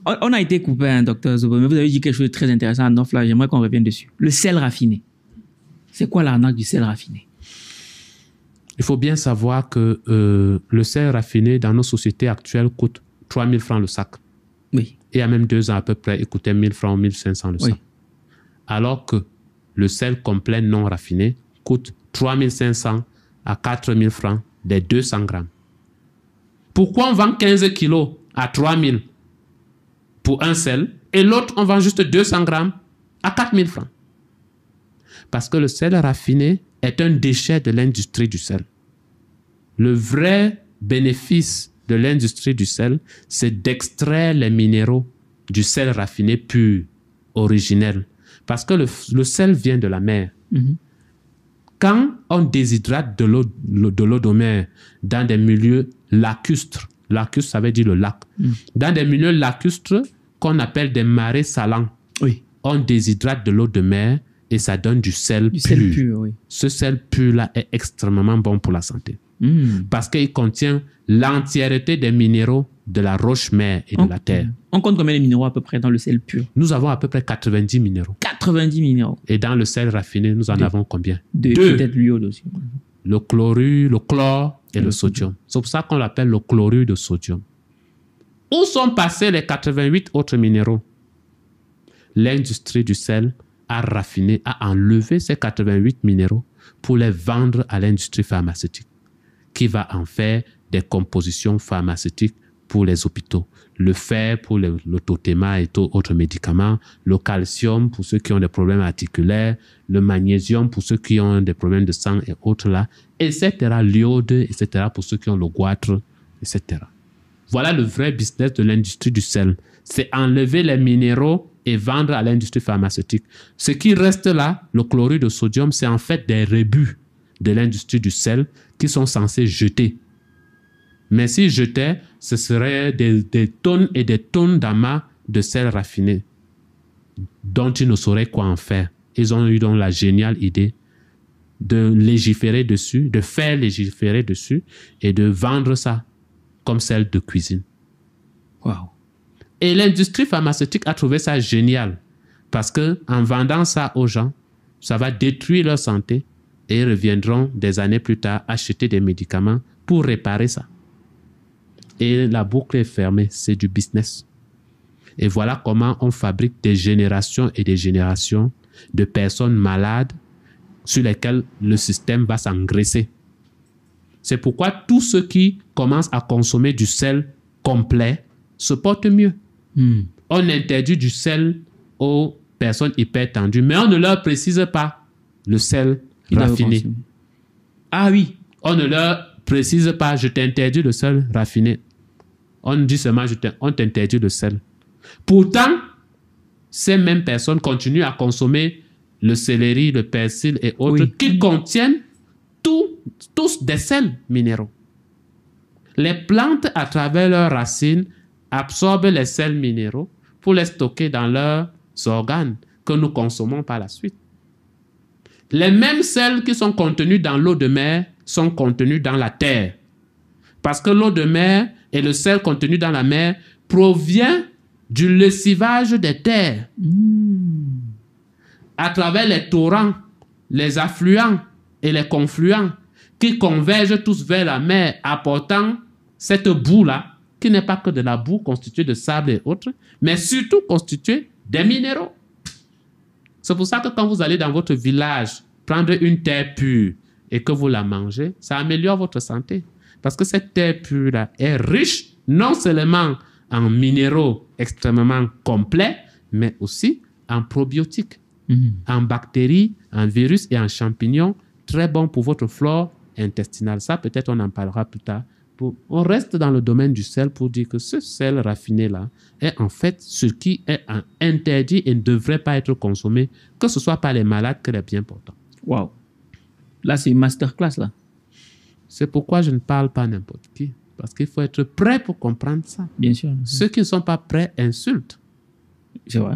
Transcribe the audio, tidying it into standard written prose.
On a été coupé, hein, docteur Zobo, mais vous avez dit quelque chose de très intéressant. Donc là, j'aimerais qu'on revienne dessus. Le sel raffiné. C'est quoi l'arnaque du sel raffiné? Il faut bien savoir que le sel raffiné dans nos sociétés actuelles coûte 3 000 francs le sac. Oui. Et il y a même 2 ans à peu près, il coûtait 1 000 francs ou 1 500 le sac. Oui. Alors que le sel complet non raffiné coûte 3 500 à 4 000 francs des 200 grammes. Pourquoi on vend 15 kilos à 3 000 pour un sel et l'autre, on vend juste 200 grammes à 4 000 francs? Parce que le sel raffiné est un déchet de l'industrie du sel. Le vrai bénéfice de l'industrie du sel, c'est d'extraire les minéraux du sel raffiné pur, originel. Parce que le sel vient de la mer. Mm-hmm. Quand on déshydrate de l'eau de mer dans des milieux lacustres, lacustre ça veut dire le lac, dans des milieux lacustres qu'on appelle des marais salants, oui, on déshydrate de l'eau de mer et ça donne du sel pur. Sel pur, oui. Ce sel pur-là est extrêmement bon pour la santé. Parce qu'il contient l'entièreté des minéraux de la roche-mère et de la terre. On compte combien de minéraux à peu près dans le sel pur? Nous avons à peu près 90 minéraux. 90 minéraux. Et dans le sel raffiné, nous en avons combien? 2. Peut-être l'iode aussi. Le chlorure, le chlore et le sodium. C'est pour ça qu'on l'appelle le chlorure de sodium. Où sont passés les 88 autres minéraux? L'industrie du sel a raffiné, a enlevé ces 88 minéraux pour les vendre à l'industrie pharmaceutique, qui va en faire des compositions pharmaceutiques pour les hôpitaux. Le fer pour le Totema et autres médicaments, le calcium pour ceux qui ont des problèmes articulaires, le magnésium pour ceux qui ont des problèmes de sang et autres là, etc. L'iode, etc. pour ceux qui ont le goitre, etc. Voilà le vrai business de l'industrie du sel. C'est enlever les minéraux et vendre à l'industrie pharmaceutique. Ce qui reste là, le chlorure de sodium, c'est en fait des rebuts de l'industrie du sel qui sont censés jeter. Mais s'ils jetaient, ce serait des tonnes et des tonnes d'amas de sel raffiné dont ils ne sauraient quoi en faire. Ils ont eu donc la géniale idée de légiférer dessus, de faire légiférer dessus et de vendre ça comme sel de cuisine. Wow. Et l'industrie pharmaceutique a trouvé ça génial parce qu'en vendant ça aux gens, ça va détruire leur santé et ils reviendront des années plus tard acheter des médicaments pour réparer ça. Et la boucle est fermée, c'est du business. Et voilà comment on fabrique des générations et des générations de personnes malades sur lesquelles le système va s'engraisser. C'est pourquoi tous ceux qui commencent à consommer du sel complet se portent mieux. On interdit du sel aux personnes hypertendues, mais on ne leur précise pas le sel raffiné. Ah oui. On ne leur précise pas, je t'interdis le sel raffiné. On dit seulement, on t'interdit le sel. Pourtant, ces mêmes personnes continuent à consommer le céleri, le persil et autres qui contiennent tous des sels minéraux. Les plantes, à travers leurs racines, absorbent les sels minéraux pour les stocker dans leurs organes que nous consommons par la suite. Les mêmes sels qui sont contenus dans l'eau de mer sont contenus dans la terre. Parce que l'eau de mer et le sel contenu dans la mer provient du lessivage des terres. À travers les torrents, les affluents et les confluents qui convergent tous vers la mer, apportant cette boue-là, qui n'est pas que de la boue constituée de sable et autres, mais surtout constituée des minéraux. C'est pour ça que quand vous allez dans votre village prendre une terre pure et que vous la mangez, ça améliore votre santé. Parce que cette terre pure-là est riche non seulement en minéraux extrêmement complets, mais aussi en probiotiques, en bactéries, en virus et en champignons, très bons pour votre flore intestinale. Ça, peut-être on en parlera plus tard. On reste dans le domaine du sel pour dire que ce sel raffiné-là est en fait ce qui est interdit et ne devrait pas être consommé, que ce soit par les malades que les bien portants. Wow. Là, c'est une masterclass, là. C'est pourquoi je ne parle pas n'importe qui. Parce qu'il faut être prêt pour comprendre ça. Bien sûr. Ceux qui ne sont pas prêts insultent. C'est vrai.